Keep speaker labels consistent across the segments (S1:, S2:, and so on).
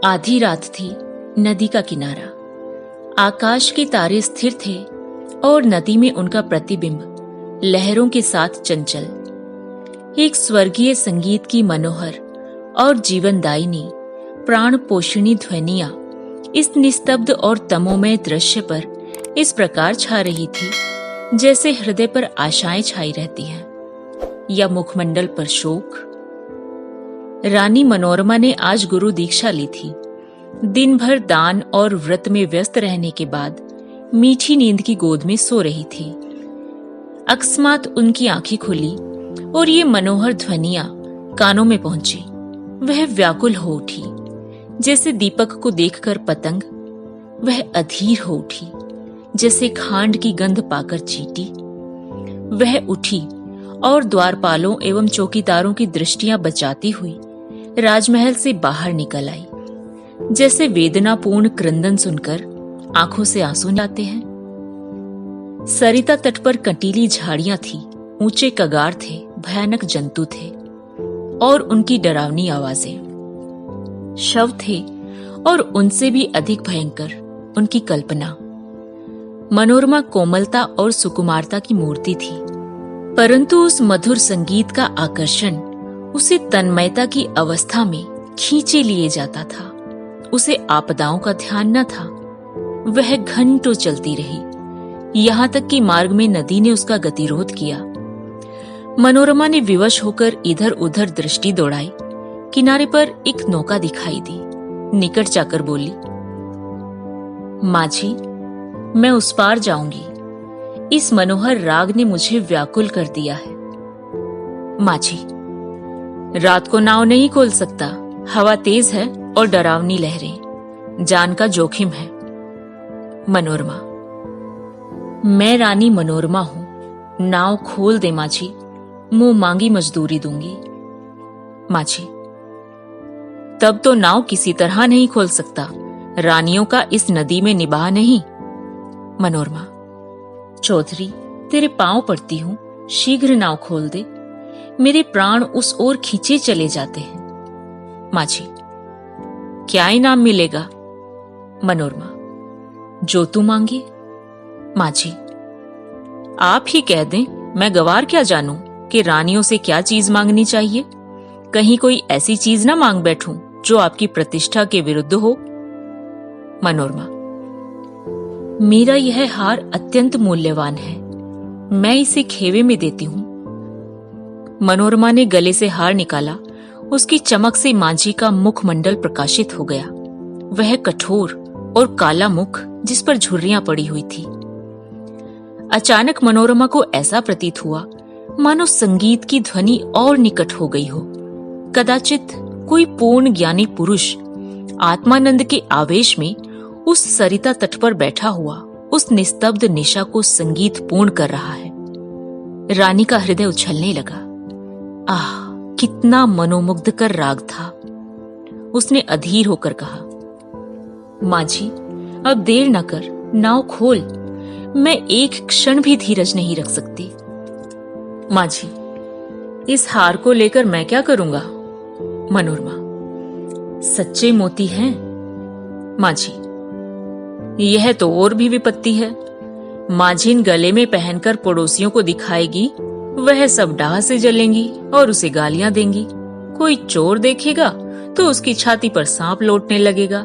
S1: आधी रात थी। नदी का किनारा, आकाश के तारे स्थिर थे और नदी में उनका प्रतिबिंब लहरों के साथ चंचल। एक स्वर्गीय संगीत की मनोहर और जीवनदायिनी प्राण पोषिणी ध्वनियां इस निस्तब्ध और तमोमय दृश्य पर इस प्रकार छा रही थी जैसे हृदय पर आशाएं छाई रहती हैं या मुखमंडल पर शोक। रानी मनोरमा ने आज गुरु दीक्षा ली थी। दिन भर दान और व्रत में व्यस्त रहने के बाद मीठी नींद की गोद में सो रही थी। अकस्मात उनकी आंखें खुली और ये मनोहर ध्वनियां कानों में पहुंची। वह व्याकुल हो उठी, जैसे दीपक को देखकर पतंग। वह अधीर हो उठी, जैसे खांड की गंध पाकर चींटी। वह उठी और द्वारपालों एवं चौकीदारों की दृष्टियां बचाती हुई राजमहल से बाहर निकल आई। जैसे वेदनापूर्ण क्रंदन सुनकर आंखों से आंसू लाते हैं। सरिता तट पर कंटीली झाड़ियां थी, ऊंचे कगार थे, भयानक जंतु थे और उनकी डरावनी आवाजें। शव थे और उनसे भी अधिक भयंकर उनकी कल्पना। मनोरमा कोमलता और सुकुमारता की मूर्ति थी, परंतु उस मधुर संगीत का आकर्षण उसे तन्मयता की अवस्था में खींचे लिए जाता था। उसे आपदाओं का ध्यान न था। वह घंटों चलती रही, यहां तक कि मार्ग में नदी ने उसका गतिरोध किया। मनोरमा ने विवश होकर इधर उधर दृष्टि दौड़ाई। किनारे पर एक नौका दिखाई दी। निकट जाकर बोली, माझी, मैं उस पार जाऊंगी। इस मनोहर राग ने मुझे व्याकुल कर दिया है। माझी, रात को नाव नहीं खोल सकता। हवा तेज है और डरावनी लहरें, जान का जोखिम है। मनोरमा, मैं रानी मनोरमा हूं। नाव खोल दे माझी, मुंह मांगी मजदूरी दूंगी। माझी, तब तो नाव किसी तरह नहीं खोल सकता। रानियों का इस नदी में निबाह नहीं। मनोरमा, चौधरी, तेरे पांव पड़ती हूं, शीघ्र नाव खोल दे। मेरे प्राण उस ओर खींचे चले जाते हैं। माझी, क्या इनाम मिलेगा? मनोरमा, जो तू मांगे। माझी, आप ही कह दें, मैं गवार क्या जानूं कि रानियों से क्या चीज मांगनी चाहिए। कहीं कोई ऐसी चीज ना मांग बैठूं जो आपकी प्रतिष्ठा के विरुद्ध हो। मनोरमा, मेरा यह हार अत्यंत मूल्यवान है, मैं इसे खेवे में देती हूं। मनोरमा ने गले से हार निकाला। उसकी चमक से माझी का मुखमंडल प्रकाशित हो गया। वह कठोर और काला मुख जिस पर झुर्रियां पड़ी हुई थी। अचानक मनोरमा को ऐसा प्रतीत हुआ मानो संगीत की ध्वनि और निकट हो गई हो। कदाचित कोई पूर्ण ज्ञानी पुरुष आत्मानंद के आवेश में उस सरिता तट पर बैठा हुआ उस निस्तब्ध निशा को संगीत पूर्ण कर रहा है। रानी का हृदय उछलने लगा। आह, कितना मनोमुग्धकर राग था। उसने अधीर होकर कहा, माझी, अब देर न कर, नाव खोल। मैं एक क्षण भी धीरज नहीं रख सकती। माझी, इस हार को लेकर मैं क्या करूंगा? मनोरमा, सच्चे मोती हैं। माझी, यह तो और भी विपत्ति है। माझीन गले में पहनकर पड़ोसियों को दिखाएगी, वह सब डाह से जलेंगी और उसे गालियां देंगी। कोई चोर देखेगा तो उसकी छाती पर सांप लौटने लगेगा।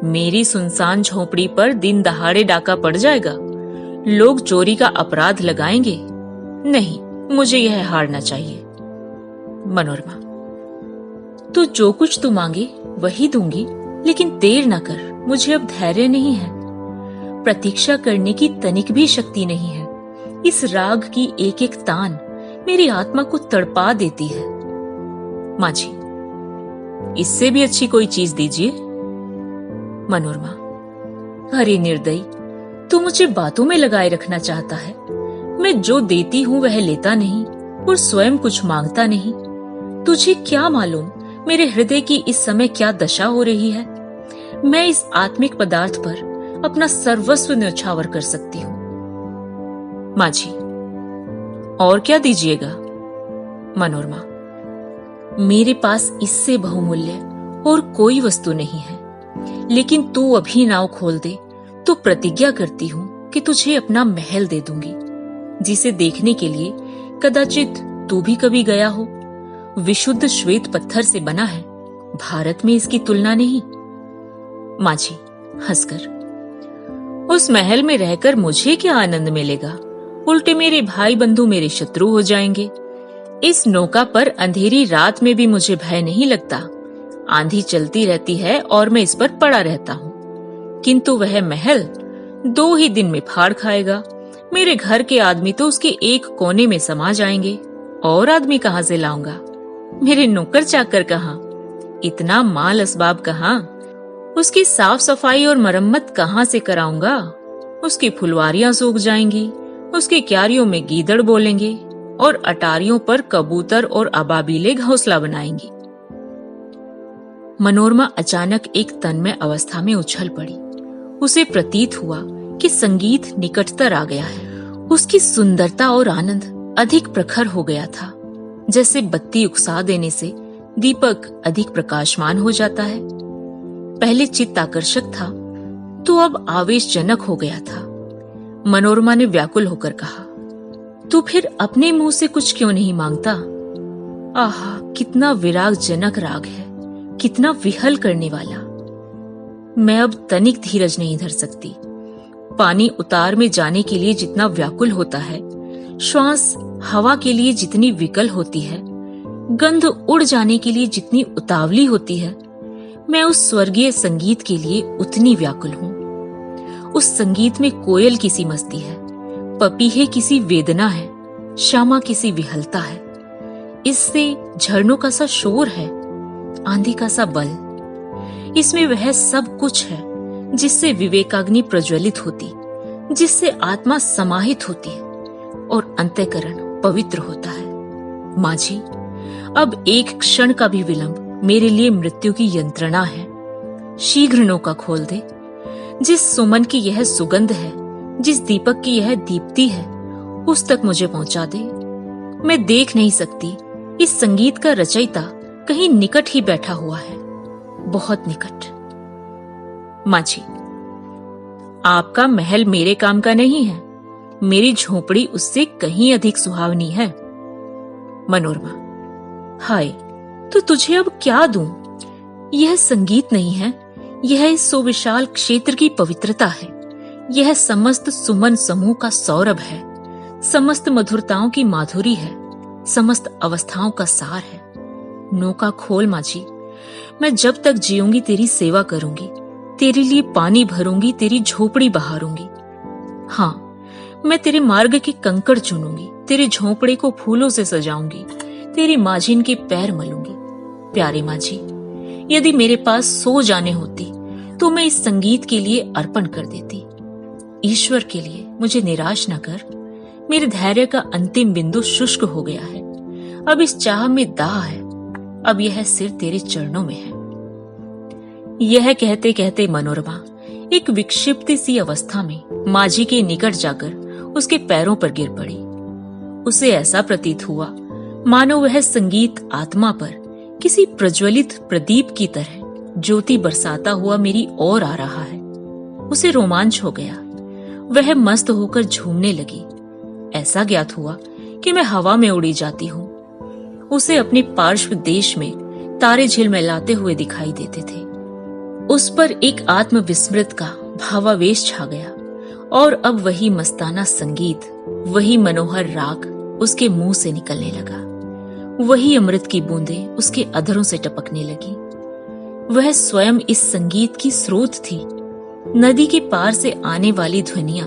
S1: मेरी सुनसान झोपड़ी पर दिन दहाड़े डाका पड़ जाएगा। लोग चोरी का अपराध लगाएंगे। नहीं, मुझे यह हारना चाहिए। मनोरमा, तो जो कुछ तू मांगे वही दूंगी, लेकिन देर न कर। मुझे अब धैर्य नहीं है। प्रतीक्षा करने की तनिक भी शक्ति नहीं है। इस राग की एक एक तान मेरी आत्मा को तड़पा देती है। माझी, इससे भी अच्छी कोई चीज दीजिए। मनोरमा, अरे निर्दयी, तू मुझे बातों में लगाए रखना चाहता है। मैं जो देती हूं वह लेता नहीं और स्वयं कुछ मांगता नहीं। तुझे क्या मालूम मेरे हृदय की इस समय क्या दशा हो रही है। मैं इस आत्मिक पदार्थ पर अपना सर्वस्व न्यौछावर कर सकती हूं। माझी, और क्या दीजिएगा? मनोरमा, मेरे पास इससे बहुमूल्य और कोई वस्तु नहीं है। लेकिन तू अभी नाव खोल दे तो प्रतिज्ञा करती हूँ कि तुझे अपना महल दे दूंगी, जिसे देखने के लिए कदाचित तू भी कभी गया हो। विशुद्ध श्वेत पत्थर से बना है, भारत में इसकी तुलना नहीं। माझी हंसकर, उस महल में रहकर मुझे क्या आनंद मिलेगा? उल्टे मेरे भाई बंधु मेरे शत्रु हो जाएंगे। इस नौका पर अंधेरी रात में भी मुझे भय नहीं लगता। आंधी चलती रहती है और मैं इस पर पड़ा रहता हूँ, किंतु वह महल 2 ही दिन में फाड़ खाएगा। मेरे घर के आदमी तो उसके एक कोने में समा जाएंगे, और आदमी कहाँ से लाऊंगा? मेरे नौकर चाकर कहाँ? इतना माल असबाब कहाँ? उसकी साफ सफाई और मरम्मत कहाँ से कराऊंगा? उसकी फुलवारियां सूख जाएंगी, उसकी क्यारियों में गीदड़ बोलेंगे और अटारियों पर कबूतर और अबाबीले घोंसला बनाएंगी। मनोरमा अचानक एक तन्मय अवस्था में उछल पड़ी। उसे प्रतीत हुआ कि संगीत निकटतर आ गया है। उसकी सुंदरता और आनंद अधिक प्रखर हो गया था। जैसे बत्ती उकसा देने से दीपक अधिक प्रकाशमान हो जाता है। पहले चित्त आकर्षक था, तो अब आवेशजनक हो गया था। मनोरमा ने व्याकुल होकर कहा, तू फिर अपने मुंह से कुछ क्यों नहीं मांगता? आहा, कितना विरागजनक राग है, कितना विहल करने वाला। मैं अब तनिक धीरज नहीं धर सकती। पानी उतार में जाने के लिए जितना व्याकुल होता है, श्वास हवा के लिए जितनी विकल होती है, गंध उड़ जाने के लिए जितनी उतावली होती है, मैं उस स्वर्गीय संगीत के लिए उतनी व्याकुल हूँ। उस संगीत में कोयल किसी मस्ती है, पपीहे किसी वेदना है, श्यामा किसी विहलता है। इससे झरनों का सा शोर है, आंधी का सा बल। इसमें वह सब कुछ है जिससे विवेकाग्नि प्रज्वलित होती, जिससे आत्मा समाहित होती है और अंतःकरण पवित्र होता है। माझी, अब एक क्षण का भी विलंब मेरे लिए मृत्यु की यंत्रणा है। शीघ्र नौका खोल दे। जिस सुमन की यह सुगंध है, जिस दीपक की यह दीप्ति है, उस तक मुझे पहुंचा दे। मैं देख नहीं सकती, इस संगीत का रचयिता कहीं निकट ही बैठा हुआ है, बहुत निकट। माझी, आपका महल मेरे काम का नहीं है, मेरी झोपड़ी उससे कहीं अधिक सुहावनी है। मनोरमा, हाय, तो तुझे अब क्या दूं? यह संगीत नहीं है, यह इस सुविशाल क्षेत्र की पवित्रता है। यह समस्त सुमन समूह का सौरभ है, समस्त मधुरताओं की माधुरी है, समस्त अवस्थाओं का सार है। नौका खोल माझी। मैं जब तक जीऊंगी तेरी सेवा करूंगी, तेरे लिए पानी भरूंगी, तेरी झोपड़ी बहारूंगी। हाँ, मैं तेरे मार्ग के कंकड़ चुनूंगी, तेरे झोपड़े को फूलों से सजाऊंगी, तेरी माझीन के पैर मलूंगी। प्यारे माझी, यदि मेरे पास 100 जाने होती तो मैं इस संगीत के लिए अर्पण कर देती। ईश्वर के लिए मुझे निराश न कर। मेरे धैर्य का अंतिम बिंदु शुष्क हो गया है। अब इस चाह में दाह है, अब यह सिर तेरे चरणों में है। यह कहते कहते मनोरमा एक विक्षिप्त सी अवस्था में माझी के निकट जाकर उसके पैरों पर गिर पड़ी। उसे ऐसा प्रतीत हुआ मानो वह संगीत आत्मा पर किसी प्रज्वलित प्रदीप की तरह ज्योति बरसाता हुआ मेरी ओर आ रहा है। उसे रोमांच हो गया। वह मस्त होकर झूमने लगी। ऐसा ज्ञात हुआ कि मैं हवा में उड़ी जाती हूँ। उसे अपने पार्श्व देश में तारे झिलमिलाते हुए दिखाई देते थे। उस पर एक आत्मविस्मृत का भावावेश छा गया और अब वही मस्ताना संगीत, वही मनोहर राग उसके मुंह से निकलने लगा। वही अमृत की बूंदें उसके अधरों से टपकने लगी। वह स्वयं इस संगीत की स्रोत थी। नदी के पार से आने वाली ध्वनियां,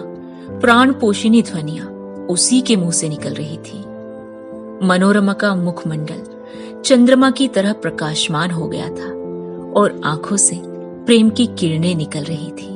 S1: प्राण पोषिणी ध्वनियां उसी के मुंह से निकल रही थी। मनोरमा का मुखमंडल चंद्रमा की तरह प्रकाशमान हो गया था और आंखों से प्रेम की किरणें निकल रही थी।